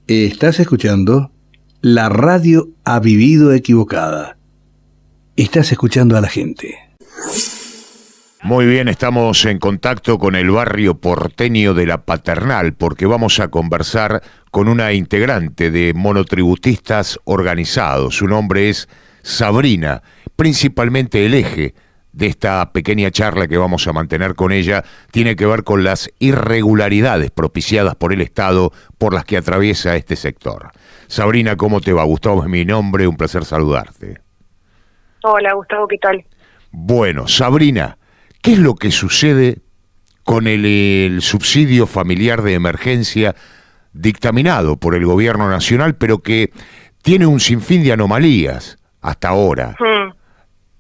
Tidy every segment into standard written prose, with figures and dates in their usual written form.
Estás escuchando La radio ha vivido equivocada. Estás escuchando a la gente. Muy bien, estamos en contacto con el barrio porteño de La Paternal porque vamos a conversar con una integrante de monotributistas organizados. Su nombre es Sabrina. Principalmente el eje de esta pequeña charla que vamos a mantener con ella tiene que ver con las irregularidades propiciadas por el Estado por las que atraviesa este sector. Sabrina, ¿cómo te va? Gustavo es mi nombre, un placer saludarte. Hola, Gustavo, ¿qué tal? Bueno, Sabrina, ¿qué es lo que sucede con el subsidio familiar de emergencia dictaminado por el gobierno nacional, pero que tiene un sinfín de anomalías hasta ahora?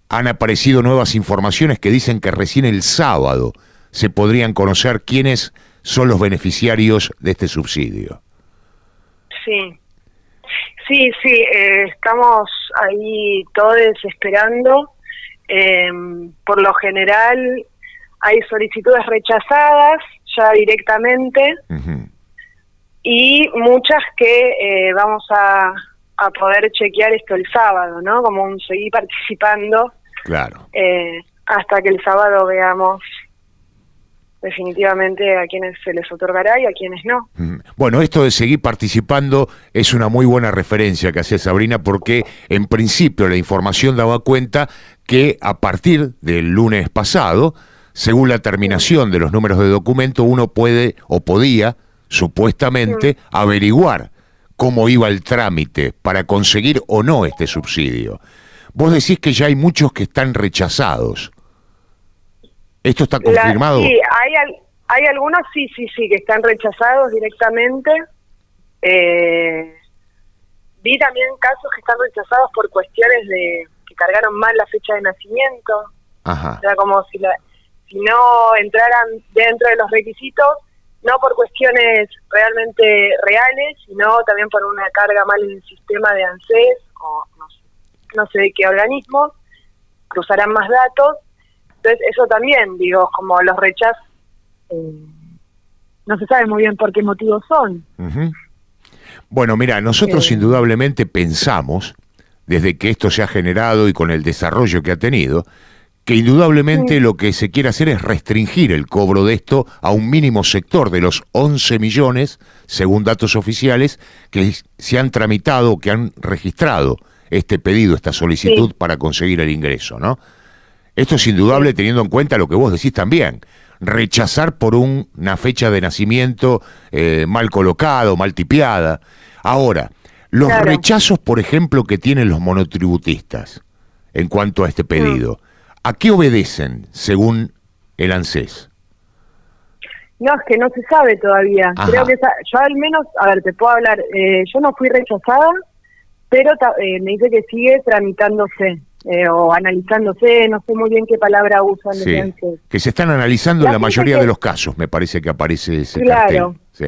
Han aparecido nuevas informaciones que dicen que recién el sábado se podrían conocer quiénes son los beneficiarios de este subsidio. Sí, estamos ahí todos esperando. Por lo general hay solicitudes rechazadas ya directamente y muchas que vamos a poder chequear esto el sábado, ¿no? Como un seguir participando. Claro. Hasta que el sábado veamos definitivamente a quienes se les otorgará y a quienes no. Bueno, esto de seguir participando es una muy buena referencia que hace Sabrina, porque en principio la información daba cuenta que a partir del lunes pasado, según la terminación de los números de documento, uno puede o podía supuestamente averiguar cómo iba el trámite para conseguir o no este subsidio. Vos decís que ya hay muchos que están rechazados. ¿Esto está confirmado? Sí, hay algunos sí, que están rechazados directamente. Vi también casos que están rechazados por cuestiones de que cargaron mal la fecha de nacimiento. Ajá. O sea, como si no entraran dentro de los requisitos, no por cuestiones realmente reales, sino también por una carga mal en el sistema de ANSES o no sé de qué organismo, cruzarán más datos. Entonces eso también, digo, como los rechazos, no se sabe muy bien por qué motivos son. Bueno, mira, nosotros indudablemente pensamos, desde que esto se ha generado y con el desarrollo que ha tenido, que indudablemente lo que se quiere hacer es restringir el cobro de esto a un mínimo sector de los 11 millones, según datos oficiales, que se han tramitado, que han registrado este pedido, esta solicitud para conseguir el ingreso, ¿no? Esto es indudable teniendo en cuenta lo que vos decís también, rechazar por una fecha de nacimiento mal colocado, mal tipiada. Ahora, los rechazos, por ejemplo, que tienen los monotributistas en cuanto a este pedido, ¿a qué obedecen según el ANSES? No, es que no se sabe todavía. Ajá. Creo que yo al menos, a ver, te puedo hablar, yo no fui rechazada, pero me dice que sigue tramitándose o analizándose, no sé muy bien qué palabra usan. Sí, que se están analizando en la mayoría de los casos, me parece que aparece ese cartel. Sí.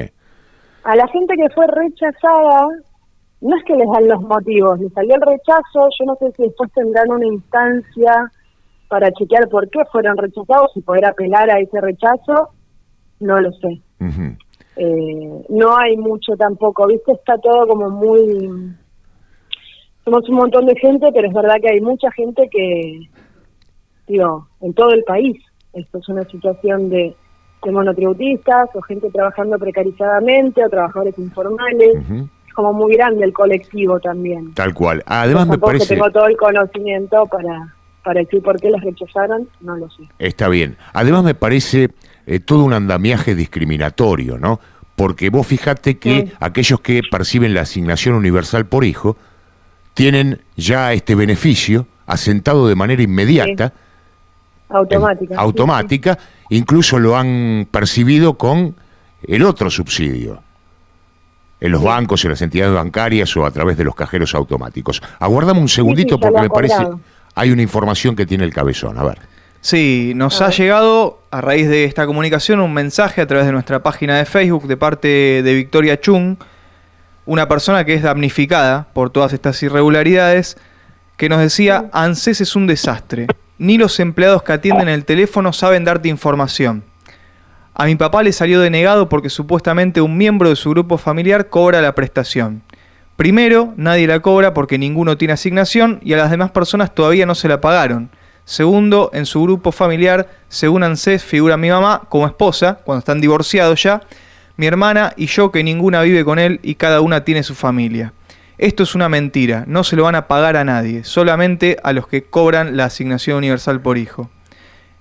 A la gente que fue rechazada, no es que les dan los motivos, les salió el rechazo, yo no sé si después tendrán una instancia para chequear por qué fueron rechazados y poder apelar a ese rechazo, no lo sé. No hay mucho tampoco, ¿viste? Está todo como muy... Somos un montón de gente, pero es verdad que hay mucha gente que, digo, en todo el país. Esto es una situación de monotributistas o gente trabajando precarizadamente o trabajadores informales. Es como muy grande el colectivo también. Tal cual. Además me parece... tengo todo el conocimiento para decir por qué los rechazaron, no lo sé. Está bien. Además me parece todo un andamiaje discriminatorio, ¿no? Porque vos fijate que aquellos que perciben la asignación universal por hijo tienen ya este beneficio asentado de manera inmediata, automática, incluso lo han percibido con el otro subsidio, en los bancos, en las entidades bancarias o a través de los cajeros automáticos. Aguardame un segundito porque me parece hay una información que tiene el cabezón, a ver. Sí, nos ha llegado a raíz de esta comunicación un mensaje a través de nuestra página de Facebook de parte de Victoria Chung, una persona que es damnificada por todas estas irregularidades, que nos decía: ANSES es un desastre, ni los empleados que atienden el teléfono saben darte información. A mi papá le salió denegado porque supuestamente un miembro de su grupo familiar cobra la prestación. Primero, nadie la cobra porque ninguno tiene asignación y a las demás personas todavía no se la pagaron. Segundo, en su grupo familiar, según ANSES, figura mi mamá como esposa, cuando están divorciados ya, mi hermana y yo, que ninguna vive con él y cada una tiene su familia. Esto es una mentira, no se lo van a pagar a nadie, solamente a los que cobran la asignación universal por hijo.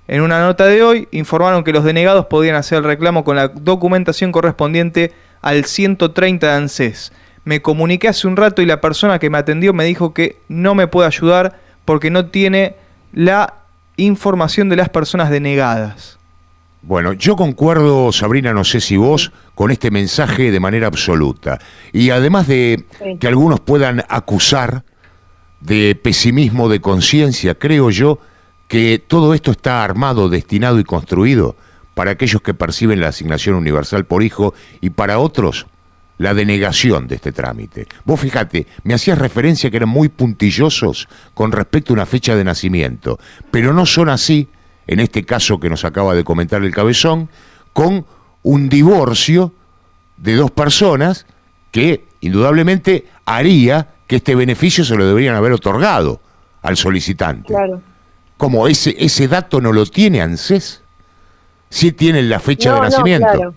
En una nota de hoy, informaron que los denegados podían hacer el reclamo con la documentación correspondiente al 130 de ANSES. Me comuniqué hace un rato y la persona que me atendió me dijo que no me puede ayudar porque no tiene la información de las personas denegadas. Bueno, yo concuerdo, Sabrina, no sé si vos, con este mensaje de manera absoluta. Y además de que algunos puedan acusar de pesimismo de conciencia, creo yo que todo esto está armado, destinado y construido para aquellos que perciben la asignación universal por hijo y para otros la denegación de este trámite. Vos fíjate, me hacías referencia que eran muy puntillosos con respecto a una fecha de nacimiento, pero no son así, en este caso que nos acaba de comentar el Cabezón, con un divorcio de dos personas que indudablemente haría que este beneficio se lo deberían haber otorgado al solicitante. Claro. Como ese dato no lo tiene ANSES, sí tienen la fecha de nacimiento. Claro.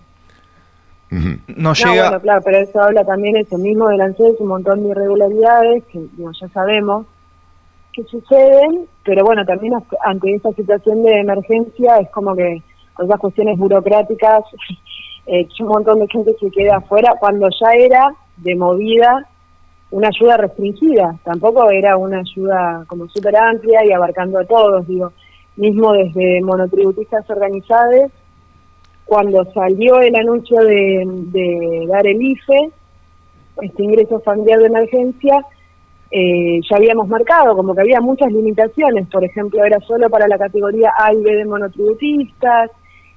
No llega... bueno, claro, pero eso habla también eso mismo del ANSES, un montón de irregularidades que ya sabemos que suceden, pero bueno, también ante esta situación de emergencia es como que con esas cuestiones burocráticas un montón de gente se queda afuera cuando ya era de movida una ayuda restringida, tampoco era una ayuda como súper amplia y abarcando a todos, digo, mismo desde monotributistas organizados, cuando salió el anuncio de dar el IFE, este ingreso familiar de emergencia, ya habíamos marcado como que había muchas limitaciones, por ejemplo, era solo para la categoría A y B de monotributistas,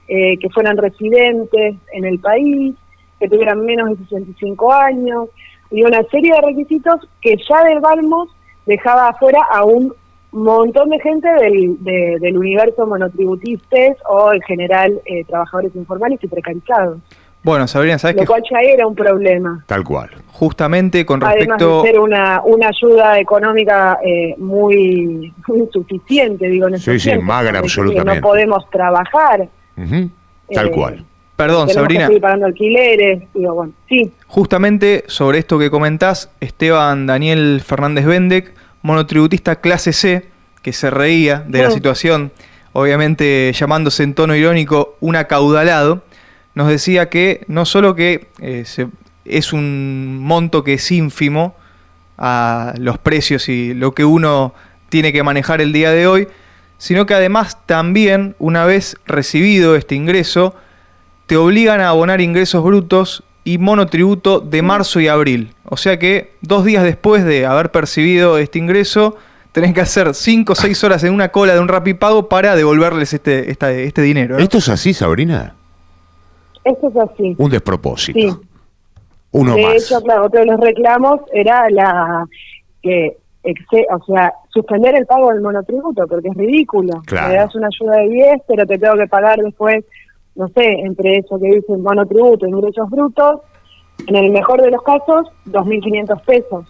que fueran residentes en el país, que tuvieran menos de 65 años, y una serie de requisitos que ya del Balmos dejaba afuera a un montón de gente del universo monotributistas o en general trabajadores informales y precarizados. Bueno, Sabrina, ¿sabes qué? Lo cual ya era un problema. Tal cual. Justamente con respecto... Además de ser una ayuda económica muy insuficiente, digo, en ese Sí, magra absolutamente. No podemos trabajar. Tal cual. Perdón, Sabrina. Que seguir pagando alquileres, digo, bueno, sí. Justamente sobre esto que comentás, Esteban Daniel Fernández Bendec, monotributista clase C, que se reía de la situación, obviamente llamándose en tono irónico un acaudalado, nos decía que no solo que es un monto que es ínfimo a los precios y lo que uno tiene que manejar el día de hoy, sino que además también, una vez recibido este ingreso, te obligan a abonar ingresos brutos y monotributo de marzo y abril. O sea que 2 días después de haber percibido este ingreso, tenés que hacer 5 o 6 horas en una cola de un Rapipago para devolverles este dinero, ¿no? ¿Esto es así, Sabrina? Esto es así. Un despropósito. Sí. Uno de más. De hecho, claro, otro de los reclamos era suspender el pago del monotributo, porque es ridículo. Claro. Me das una ayuda de 10, pero te tengo que pagar después, no sé, entre eso que dicen monotributo y ingresos brutos, en el mejor de los casos, 2.500 pesos.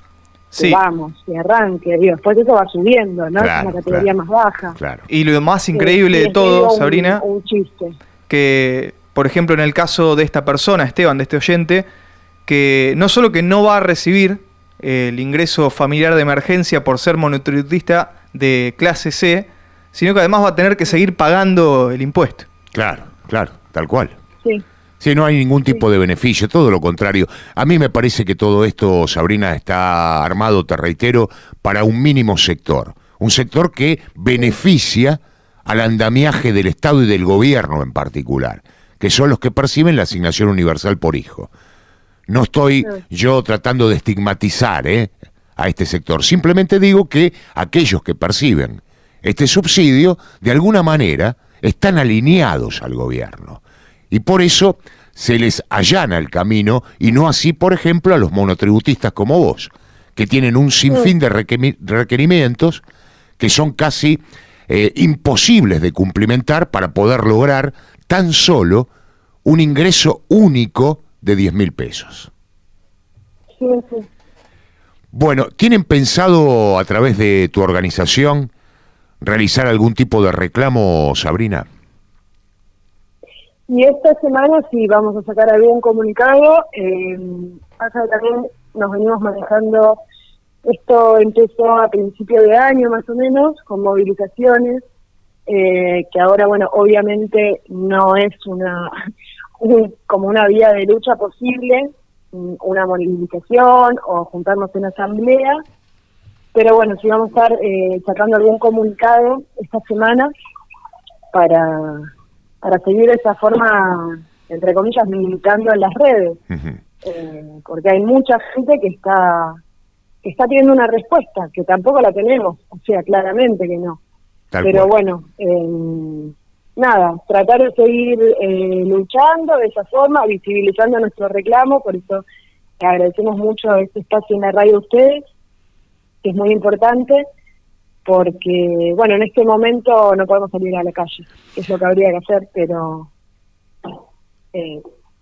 Sí. Que vamos, que arranque, digo, después eso va subiendo, ¿no? Claro, es una categoría más baja. Claro. Y lo más increíble de todo, Sabrina, un chiste. Que, por ejemplo, en el caso de esta persona, Esteban, de este oyente, que no solo que no va a recibir el ingreso familiar de emergencia por ser monotributista de clase C, sino que además va a tener que seguir pagando el impuesto. Claro, tal cual. Sí. Sí, no hay ningún tipo de beneficio, todo lo contrario. A mí me parece que todo esto, Sabrina, está armado, te reitero, para un mínimo sector. Un sector que beneficia al andamiaje del Estado y del gobierno en particular, que son los que perciben la asignación universal por hijo. No estoy yo tratando de estigmatizar a este sector, simplemente digo que aquellos que perciben este subsidio, de alguna manera, están alineados al gobierno. Y por eso se les allana el camino, y no así, por ejemplo, a los monotributistas como vos, que tienen un sinfín de requerimientos que son casi imposibles de cumplimentar para poder lograr tan solo un ingreso único de 10.000 pesos. Sí, sí. Bueno, ¿tienen pensado a través de tu organización realizar algún tipo de reclamo, Sabrina? Y esta semana sí vamos a sacar algún comunicado. Pasa que también nos venimos manejando, esto empezó a principio de año más o menos, con movilizaciones, que ahora, bueno, obviamente no es como una vía de lucha posible, una movilización o juntarnos en asamblea, pero bueno, sí vamos a estar sacando algún comunicado esta semana para seguir de esa forma, entre comillas, militando en las redes, porque hay mucha gente que está teniendo una respuesta, que tampoco la tenemos, o sea, claramente que no. Pero bueno, nada, tratar de seguir luchando de esa forma, visibilizando nuestro reclamo, por eso le agradecemos mucho este espacio en la radio a ustedes, que es muy importante, porque, bueno, en este momento no podemos salir a la calle, que es lo que habría que hacer, pero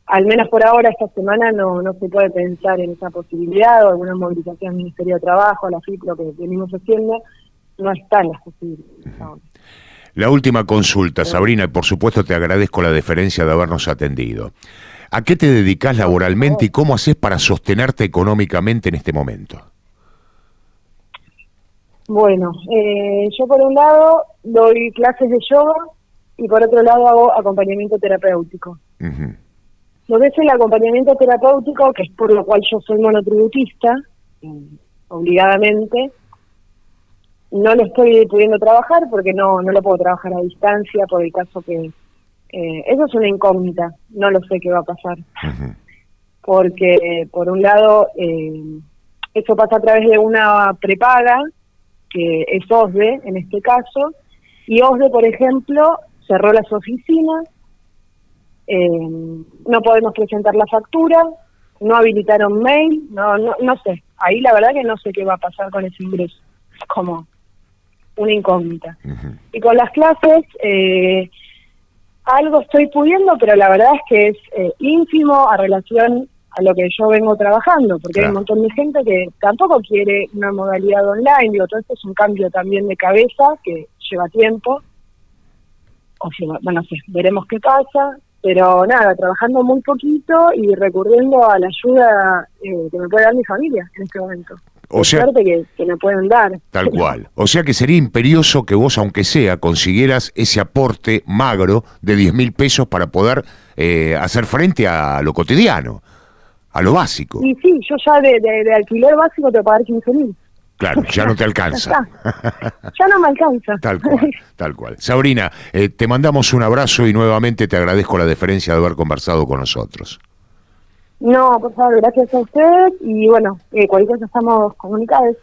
al menos por ahora, esta semana, no se puede pensar en esa posibilidad, o alguna movilización al Ministerio de Trabajo, a la FIP, lo que venimos haciendo, no están las posibilidades ahora. La última consulta, Sabrina, y por supuesto te agradezco la deferencia de habernos atendido. ¿A qué te dedicas laboralmente y cómo haces para sostenerte económicamente en este momento? Bueno, yo por un lado doy clases de yoga y por otro lado hago acompañamiento terapéutico. Lo que es el acompañamiento terapéutico, que es por lo cual yo soy monotributista, obligadamente, no lo estoy pudiendo trabajar porque no lo puedo trabajar a distancia por el caso que... eso es una incógnita, no lo sé qué va a pasar. Porque, por un lado, eso pasa a través de una prepaga, que es OSDE en este caso, y OSDE, por ejemplo, cerró las oficinas, no podemos presentar la factura, no habilitaron mail, no sé. Ahí la verdad que no sé qué va a pasar con ese ingreso. Es como una incógnita. Y con las clases, algo estoy pudiendo, pero la verdad es que es ínfimo a relación a lo que yo vengo trabajando, porque hay un montón de gente que tampoco quiere una modalidad online. Digo, todo esto es un cambio también de cabeza que lleva tiempo, o lleva, bueno, no sé, veremos qué pasa, pero nada, trabajando muy poquito y recurriendo a la ayuda que me puede dar mi familia en este momento. O sea, suerte que me pueden dar. Tal cual. O sea que sería imperioso que vos, aunque sea, consiguieras ese aporte magro de 10.000 pesos para poder hacer frente a lo cotidiano, a lo básico. Y sí, yo ya de alquiler básico te voy a pagar 15.000. Claro, ya no te alcanza. Ya no me alcanza. Tal cual, tal cual. Sabrina, te mandamos un abrazo y nuevamente te agradezco la deferencia de haber conversado con nosotros. No, por favor, gracias a ustedes y bueno, cualquier cosa estamos comunicados.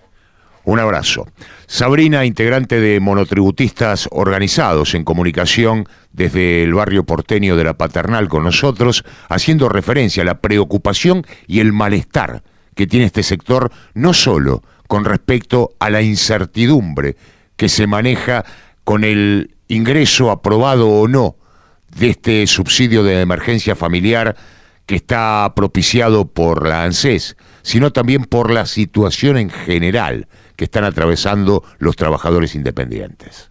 Un abrazo. Sabrina, integrante de Monotributistas Organizados en Comunicación desde el barrio porteño de La Paternal con nosotros, haciendo referencia a la preocupación y el malestar que tiene este sector, no solo con respecto a la incertidumbre que se maneja con el ingreso aprobado o no de este subsidio de emergencia familiar que está propiciado por la ANSES, sino también por la situación en general que están atravesando los trabajadores independientes.